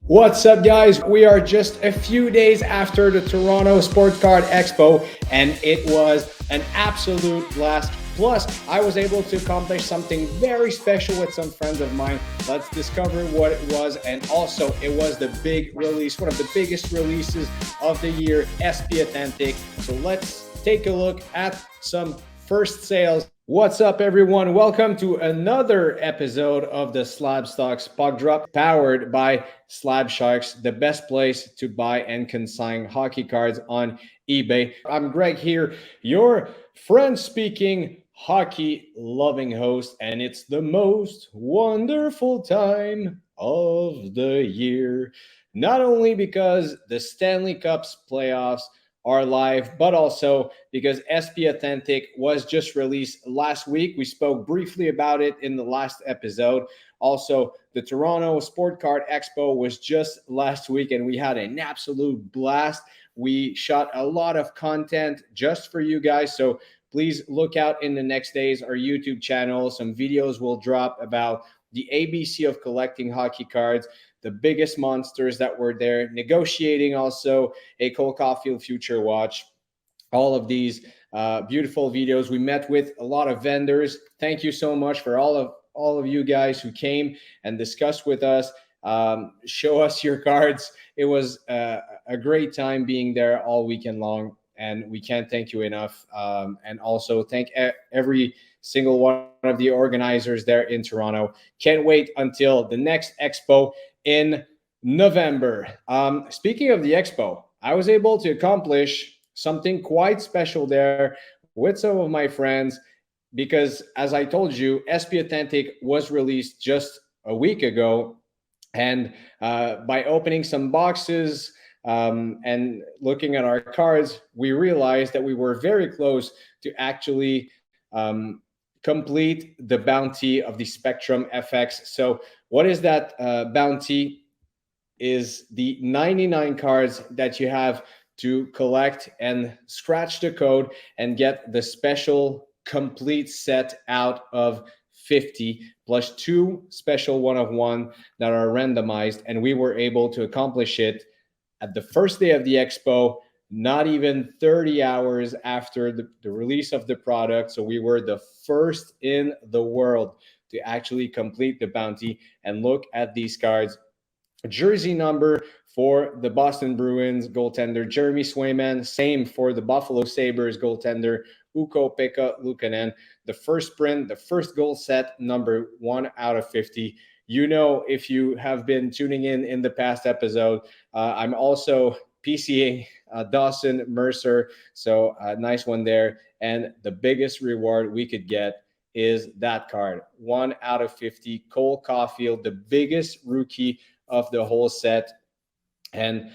What's up, guys? We are just a few days after the Toronto Sports Card Expo, and it was an absolute blast. Plus, I was able to accomplish something very special with some friends of mine. Let's discover what it was. And also, it was the big release, one of the biggest releases of the year, SP Authentic. So let's take a look at some first sales. What's up, everyone? Welcome to another episode of the SlabStox Puck Drop, powered by SLAB SHARKS, the best place to buy and consign hockey cards on eBay. I'm Greg here, your French-speaking, hockey-loving host, and it's the most wonderful time of the year. Not only because the Stanley Cup's playoffs are live, but also because SP Authentic was just released last week. We spoke briefly about it in the last episode. Also, the Toronto Sport Card Expo was just last week, and we had an absolute blast. We shot a lot of content just for you guys, so please look out in the next days. Our YouTube channel, some videos will drop about the ABC of collecting hockey cards, the biggest monsters that were there, negotiating also a Cole Caufield future watch. All of these beautiful videos. We met with a lot of vendors. Thank you so much for all of you guys who came and discussed with us. Show us your cards. It was a great time being there all weekend long, and we can't thank you enough. And also thank every single one of the organizers there in Toronto. Can't wait until the next expo in November. Speaking of the expo, I was able to accomplish something quite special there with some of my friends because, as I told you, SP Authentic was released just a week ago. And by opening some boxes and looking at our cards, we realized that we were very close to actually complete the bounty of the Spectrum FX. So what is that bounty? Is the 99 cards that you have to collect and scratch the code and get the special complete set out of 50 plus 2 special 1-of-1 that are randomized. And we were able to accomplish it at the first day of the expo, not even 30 hours after the release of the product. So we were the first in the world to actually complete the bounty. And look at these cards. Jersey number for the Boston Bruins goaltender Jeremy Swayman. Same for the Buffalo Sabres goaltender Ukko-Pekka Luukkonen. The first print, the first goal set, number 1 out of 50. You know, if you have been tuning in the past episode, I'm also PCing Dawson Mercer. So nice one there. And the biggest reward we could get is that card. 1 out of 50. Cole Caufield, the biggest rookie of the whole set. And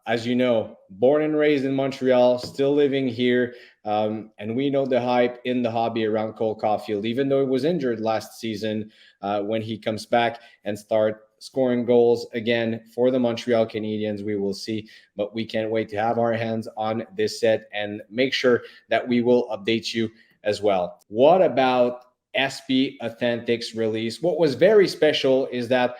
as you know, born and raised in Montreal, still living here. And we know the hype in the hobby around Cole Caufield, even though he was injured last season. When he comes back and start scoring goals again for the Montreal Canadiens, we will see. But we can't wait to have our hands on this set and make sure that we will update you as well. What about SP Authentic's release? What was very special is that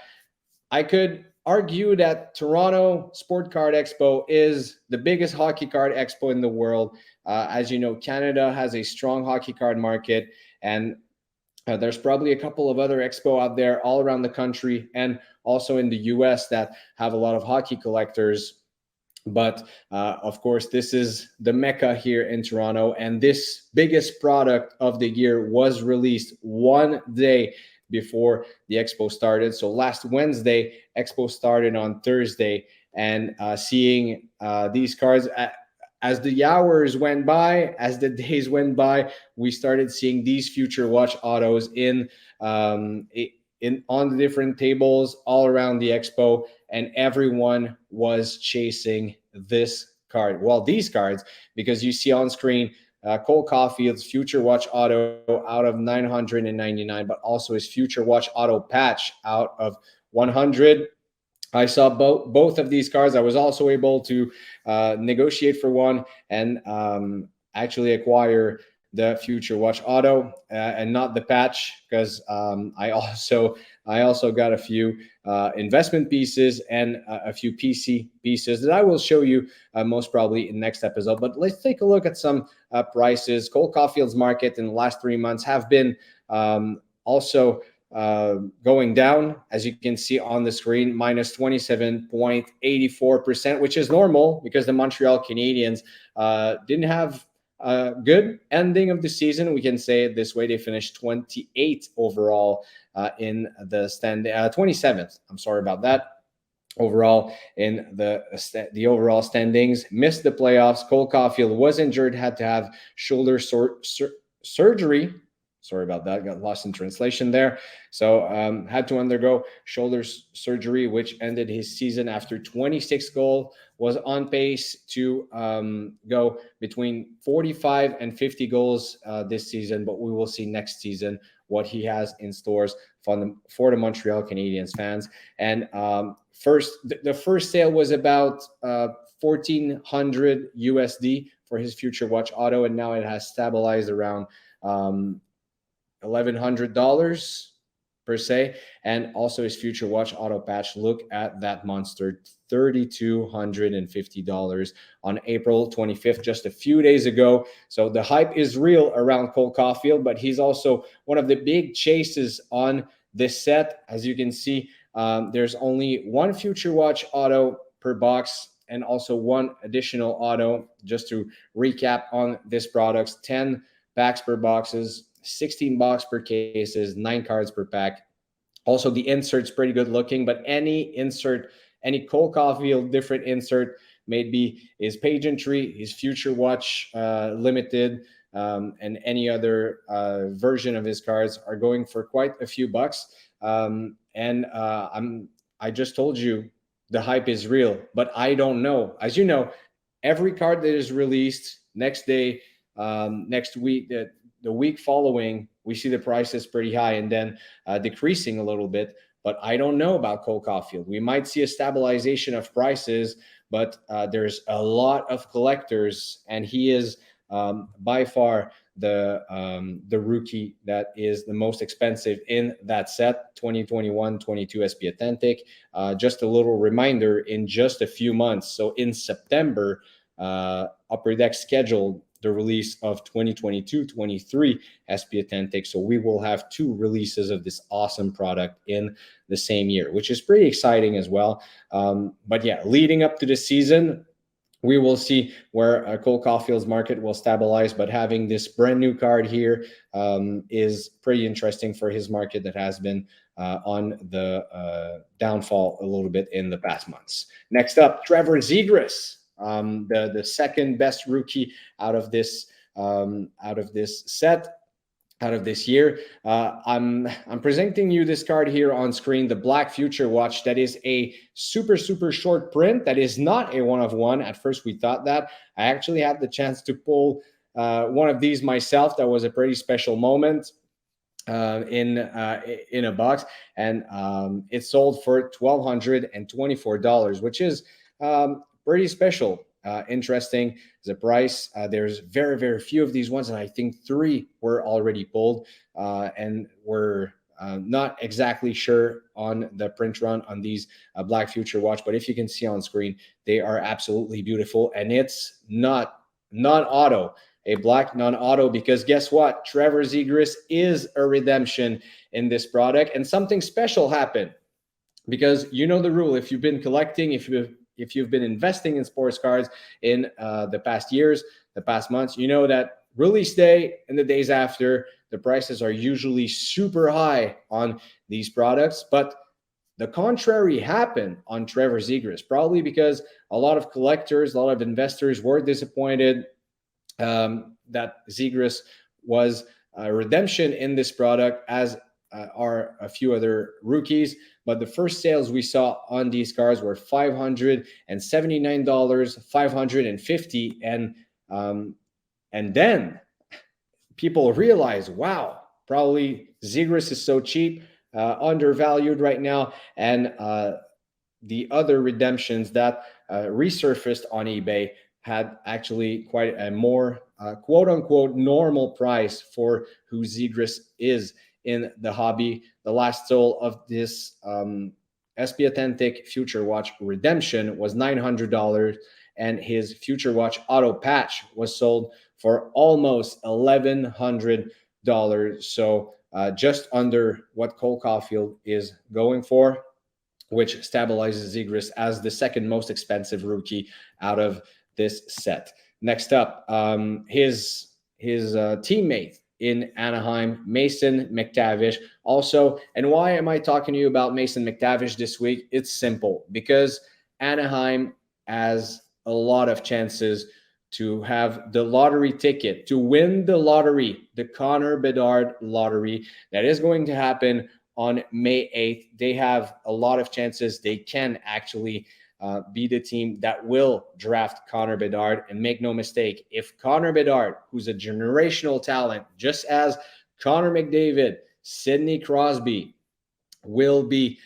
I could argue that Toronto Sport Card Expo is the biggest hockey card expo in the world. As you know, Canada has a strong hockey card market, and there's probably a couple of other expo out there all around the country and also in the US that have a lot of hockey collectors. But of course, this is the Mecca here in Toronto, and this biggest product of the year was released one day before the expo started. So last Wednesday, expo started on Thursday, and seeing these cards as the hours went by, as the days went by, we started seeing these future watch autos in on the different tables all around the expo, and everyone was chasing this card. Well, these cards, because you see on screen Cole Caufield's Future Watch Auto out of 999, but also his Future Watch Auto patch out of 100. I saw both of these cards. I was also able to negotiate for one and actually acquire the Future Watch Auto and not the patch, because I also got a few investment pieces and a few PC pieces that I will show you most probably in next episode. But let's take a look at some prices. Cole Caufield's market in the last 3 months have been also going down, as you can see on the screen, minus 27.84%, which is normal because the Montreal Canadiens didn't have a good ending of the season. We can say it this way: they finished 28th overall in the 27th. I'm sorry about that. Overall in the overall standings, missed the playoffs. Cole Caufield was injured, had to have shoulder surgery. Sorry about that, got lost in translation there. So had to undergo shoulder surgery, which ended his season after 26 goals. Was on pace to go between 45 and 50 goals this season, but we will see next season what he has in stores for the Montreal Canadiens fans. And the first sale was about $1,400 USD for his Future Watch Auto, and now it has stabilized around $1,100 per se. And also his Future Watch Auto patch, look at that monster, $3,250 on April 25th, just a few days ago. So the hype is real around Cole Caufield, but he's also one of the big chases on this set. As you can see, there's only one Future Watch Auto per box and also one additional auto. Just to recap on this product, 10 packs per boxes, 16 box per cases, 9 cards per pack. Also, the insert's pretty good looking, but any insert, any Cole Caufield different insert, maybe his pageantry, his Future Watch limited, and any other version of his cards are going for quite a few bucks. I just told you the hype is real, but I don't know. As you know, every card that is released next day, next week, the week following, we see the prices pretty high and then decreasing a little bit. But I don't know about Cole Caufield. We might see a stabilization of prices, but there's a lot of collectors, and he is by far the rookie that is the most expensive in that set, 2021-22 SP Authentic. Just a little reminder, in just a few months, so in September, Upper Deck scheduled the release of 2022-23 SP Authentic. So we will have 2 releases of this awesome product in the same year, which is pretty exciting as well. But yeah, leading up to the season, we will see where Cole Caufield's market will stabilize, but having this brand new card here is pretty interesting for his market that has been on the downfall a little bit in the past months. Next up, Trevor Zegras. The second best rookie out of this set, out of this year. I'm presenting you this card here on screen, the Black Future Watch. That is a super short print. That is not a 1-of-1. At first we thought that. I actually had the chance to pull one of these myself. That was a pretty special moment in a box, and it sold for $1,224, which is pretty special. Interesting the price. There's very few of these ones, and I think 3 were already pulled, and we're not exactly sure on the print run on these Black Future Watch. But if you can see on screen, they are absolutely beautiful, and it's not non-auto, a black non-auto, because guess what? Trevor Zegras is a redemption in this product, and something special happened. Because you know the rule, if you've been collecting, if you've been investing in sports cards in the past years, the past months, you know that release day and the days after, the prices are usually super high on these products. But the contrary happened on Trevor Zegras, probably because a lot of collectors, a lot of investors were disappointed that Zegras was a redemption in this product, as are a few other rookies. But the first sales we saw on these cards were $579, $550, and then people realize, wow, probably Zegras is so cheap, undervalued right now, and the other redemptions that resurfaced on eBay had actually quite a more quote unquote normal price for who Zegras is in the hobby. The last sale of this SP Authentic Future Watch Redemption was $900, and his Future Watch Auto Patch was sold for almost $1,100. So just under what Cole Caufield is going for, which stabilizes Zegras as the second most expensive rookie out of this set. Next up, his teammate in Anaheim, Mason Mctavish. Also, and why am I talking to you about Mason Mctavish this week? It's simple, because Anaheim has a lot of chances to have the lottery ticket, to win the lottery, the Connor Bedard lottery that is going to happen on May 8th. They have a lot of chances. They can actually be the team that will draft Connor Bedard. And make no mistake, if Connor Bedard, who's a generational talent, just as Connor McDavid, Sidney Crosby, will be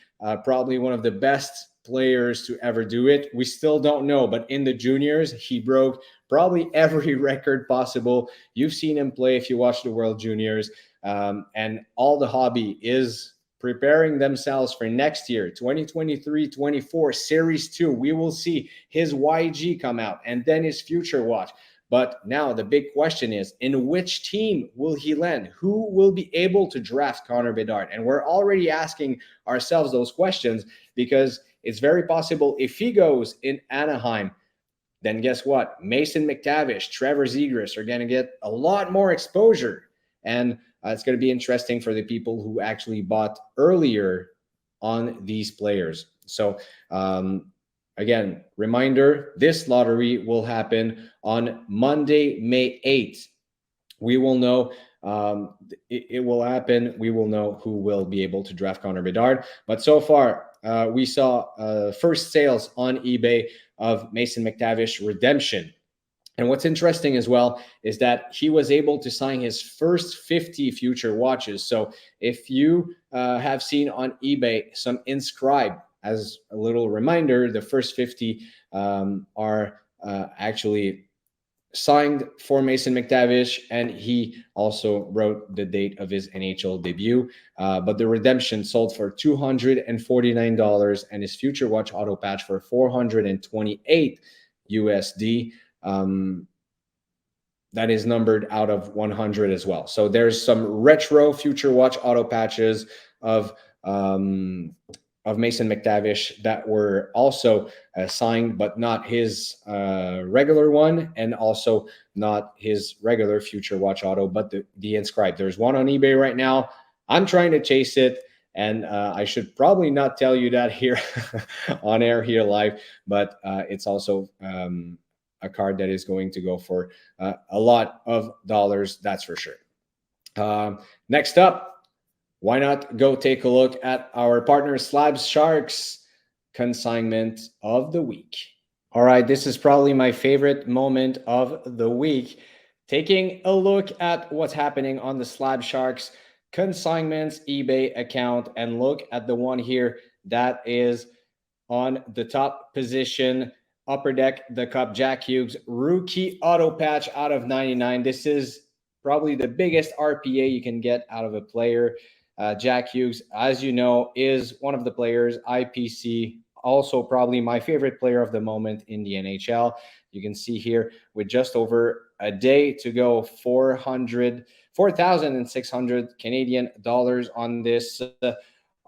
probably one of the best players to ever do it. We still don't know, but in the juniors, he broke probably every record possible. You've seen him play if you watch the World Juniors, and all the hobby is preparing themselves for next year, 2023-24 Series 2. We will see his YG come out and then his Future Watch. But now the big question is, in which team will he land? Who will be able to draft Connor Bedard? And we're already asking ourselves those questions, because it's very possible if he goes in Anaheim, then guess what? Mason Mctavish, Trevor Zegras are going to get a lot more exposure. And it's going to be interesting for the people who actually bought earlier on these players. So, again, reminder, this lottery will happen on Monday, May 8th. We will know. It will happen. We will know who will be able to draft Connor Bedard. But so far, we saw first sales on eBay of Mason Mctavish Redemption. And what's interesting as well is that he was able to sign his first 50 future watches. So if you have seen on eBay some Inscribe, as a little reminder, the first 50 are actually signed for Mason Mctavish, and he also wrote the date of his NHL debut. But the redemption sold for $249, and his Future Watch auto patch for $428 USD. That is numbered out of 100 as well. So there's some retro Future Watch auto patches of Mason Mctavish that were also signed, but not his regular one, and also not his regular Future Watch auto, but the Inscribed. There's one on eBay right now. I'm trying to chase it, and I should probably not tell you that here on air, here live, but it's also a card that is going to go for a lot of dollars, that's for sure. Next up, why not go take a look at our partner SLAB SHARKS consignment of the week. All right, this is probably my favorite moment of the week. Taking a look at what's happening on the SLAB SHARKS consignments eBay account, and look at the one here that is on the top position. Upper Deck, the Cup, Jack Hughes, rookie auto patch out of 99. This is probably the biggest RPA you can get out of a player. Jack Hughes, as you know, is one of the players, IPC, also probably my favorite player of the moment in the NHL. You can see here with just over a day to go, 4,600 Canadian dollars on this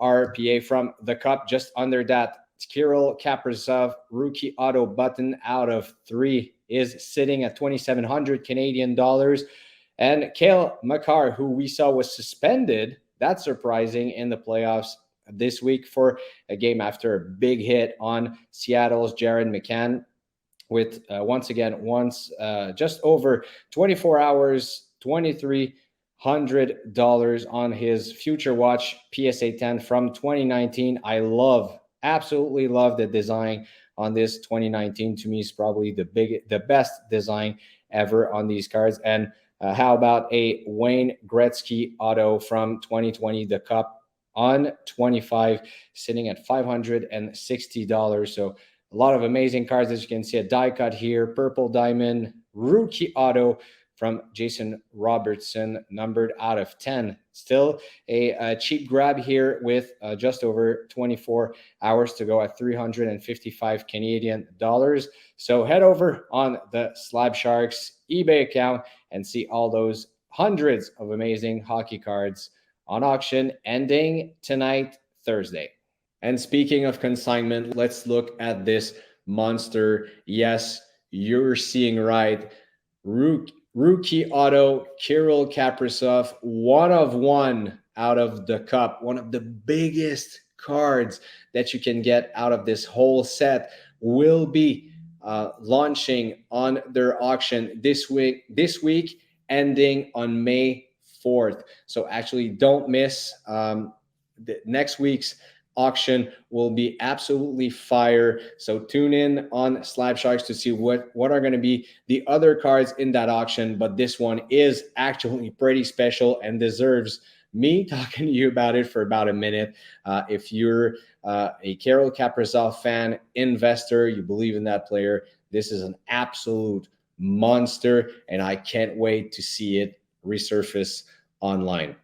RPA from the Cup. Just under that, Kirill Kaprizov rookie auto button out of 3 is sitting at 2,700 Canadian dollars. And Cale Makar, who we saw was suspended, that's surprising, in the playoffs this week for a game after a big hit on Seattle's Jared McCann, with just over 24 hours, $2,300 on his Future Watch PSA 10 from 2019. Absolutely love the design on this 2019. To me, is probably the best design ever on these cards. And how about a Wayne Gretzky auto from 2020, the Cup on 25, sitting at $560. So A lot of amazing cards, as you can see, a die cut here, purple diamond, rookie auto from Jason Robertson, numbered out of 10. Still a cheap grab here with just over 24 hours to go at 355 Canadian dollars. So head over on the Slab Sharks eBay account and see all those hundreds of amazing hockey cards on auction ending tonight, Thursday. And speaking of consignment, let's look at this monster. Yes, you're seeing right. Rookie auto, Kirill Kaprizov, 1 of 1 out of the cup. One of the biggest cards that you can get out of this whole set will be launching on their auction this week, ending on May 4th. So actually don't miss the next week's auction will be absolutely fire. So tune in on Slab Sharks to see what are going to be the other cards in that auction. But this one is actually pretty special and deserves me talking to you about it for about a minute. If you're a Kirill Kaprizov fan, investor, you believe in that player, this is an absolute monster, and I can't wait to see it resurface online.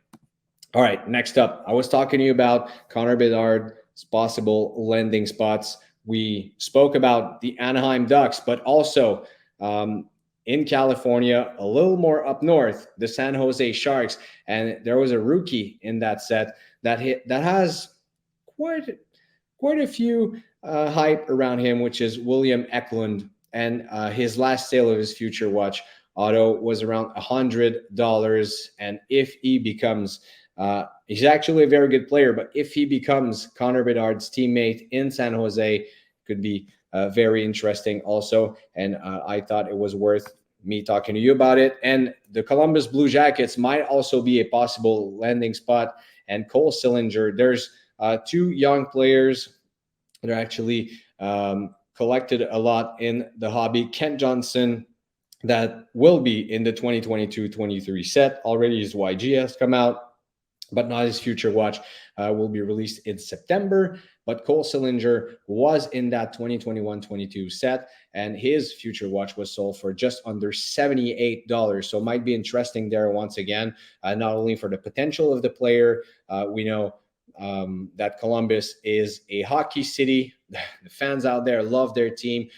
All right, next up, I was talking to you about Connor Bedard's possible landing spots. We spoke about the Anaheim Ducks, but also in California, a little more up north, the San Jose Sharks. And there was a rookie in that set that has quite a few hype around him, which is William Eklund. And his last sale of his future watch auto was around $100. And if he becomes he's actually a very good player, but if he becomes Connor Bedard's teammate in San Jose, could be very interesting also. And I thought it was worth me talking to you about it. And the Columbus Blue Jackets might also be a possible landing spot. And Cole Sillinger, there's 2 young players that are actually collected a lot in the hobby. Kent Johnson, that will be in the 2022-23 set. Already his YG has come out, but not his future watch, will be released in September. But Cole Sillinger was in that 2021-22 set, and his future watch was sold for just under $78. So it might be interesting there once again, not only for the potential of the player. We know that Columbus is a hockey city. The fans out there love their team,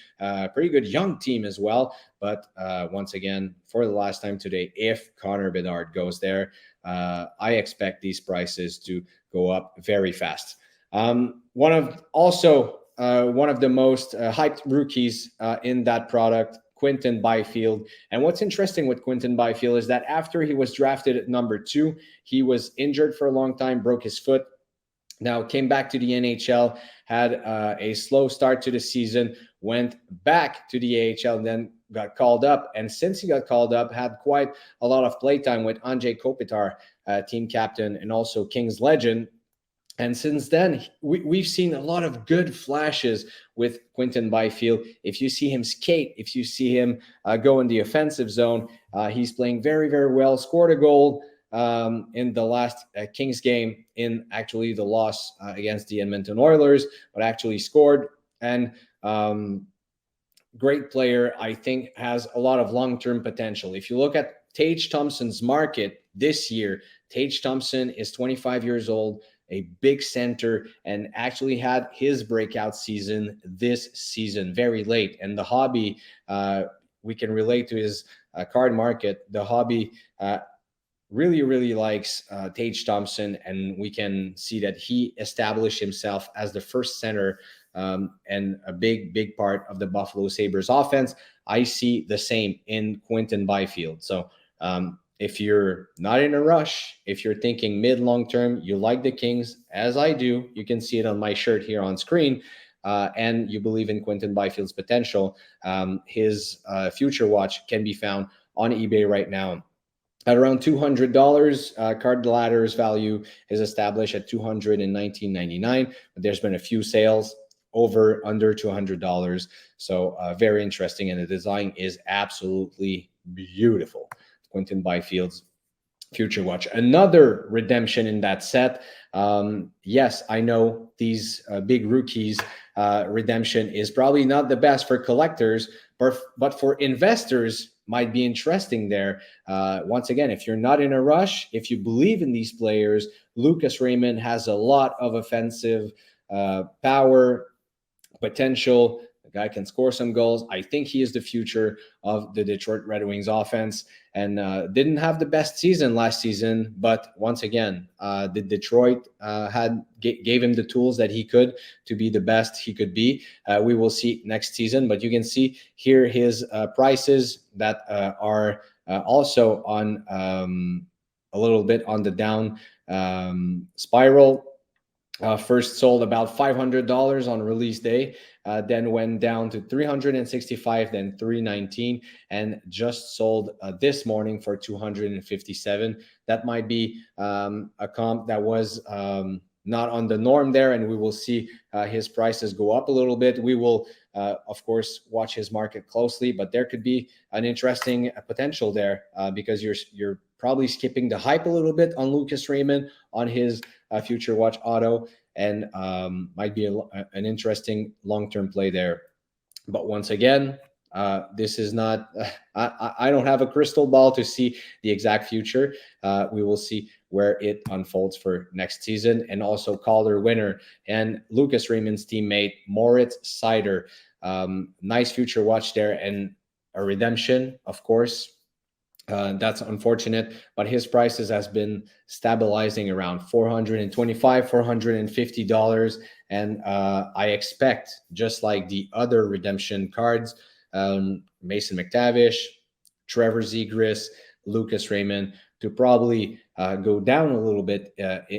pretty good young team as well. But once again, for the last time today, if Connor Bedard goes there, I expect these prices to go up very fast. One of the most hyped rookies in that product, Quinton Byfield. And what's interesting with Quinton Byfield is that after he was drafted at number 2, he was injured for a long time, broke his foot. Now came back to the NHL, had a slow start to the season, went back to the AHL, and then got called up. And since he got called up, had quite a lot of playtime with Andrzej Kopitar, team captain, and also Kings legend. And since then, we've seen a lot of good flashes with Quinton Byfield. If you see him skate, if you see him go in the offensive zone, he's playing very, very well. Scored a goal in the last Kings game in actually the loss against the Edmonton Oilers, but actually scored. And great player, I think, has a lot of long-term potential. If you look at Tage Thompson's market this year, Tage Thompson is 25 years old, a big center, and actually had his breakout season this season, very late. And the hobby, we can relate to his card market. The hobby really likes Tage Thompson, and we can see that he established himself as the first center and a big part of the Buffalo Sabres offense. I see the same in Quinton Byfield. So if you're not in a rush, if you're thinking mid-long term, you like the Kings, as I do, you can see it on my shirt here on screen, and you believe in Quinton Byfield's potential, his future watch can be found on eBay right now at around $200. Card ladder's value is established at $219.99, but there's been a few sales under $200. So very interesting, and the design is absolutely beautiful. Quinton Byfield's Future Watch. Another redemption in that set. Yes, I know these big rookies redemption is probably not the best for collectors, but for investors might be interesting there. Once again, if you're not in a rush, if you believe in these players, Lucas Raymond has a lot of offensive power, potential. The guy can score some goals. I think he is the future of the Detroit Red Wings offense, and didn't have the best season last season. But once again, the Detroit gave him the tools that he could to be the best he could be. We will see next season, but you can see here his prices that are also on a little bit on the down spiral. First sold about $500 on release day, then went down to $365, then $319, and just sold this morning for $257. That might be a comp that was not on the norm there, and we will see his prices go up a little bit. We will, of course, watch his market closely, but there could be an interesting potential there because you're probably skipping the hype a little bit on Lucas Raymond on his Future Watch auto, and might be an interesting long-term play there. But once again, this is not, I don't have a crystal ball to see the exact future. We will see where it unfolds for next season. And also Calder winner and Lucas Raymond's teammate, Moritz Seeider. Nice Future Watch there, and a redemption, of course. That's unfortunate, but his prices has been stabilizing around $425, $450, and I expect, just like the other redemption cards, Mason Mctavish, Trevor Zegras, Lucas Raymond, to probably go down a little bit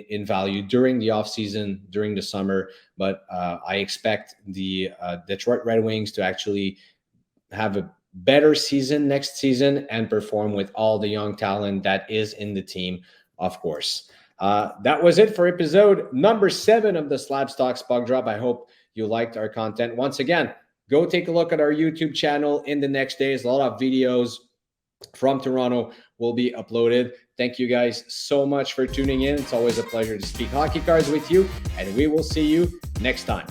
in value during the offseason, during the summer. But I expect the Detroit Red Wings to actually have a better season next season and perform with all the young talent that is in the team, of course. That was it for episode number 7 of the SlabStox Puck Drop. I hope you liked our content. Once again, go take a look at our YouTube channel in the next days. A lot of videos from Toronto will be uploaded. Thank you guys so much for tuning in. It's always a pleasure to speak hockey cards with you, and we will see you next time.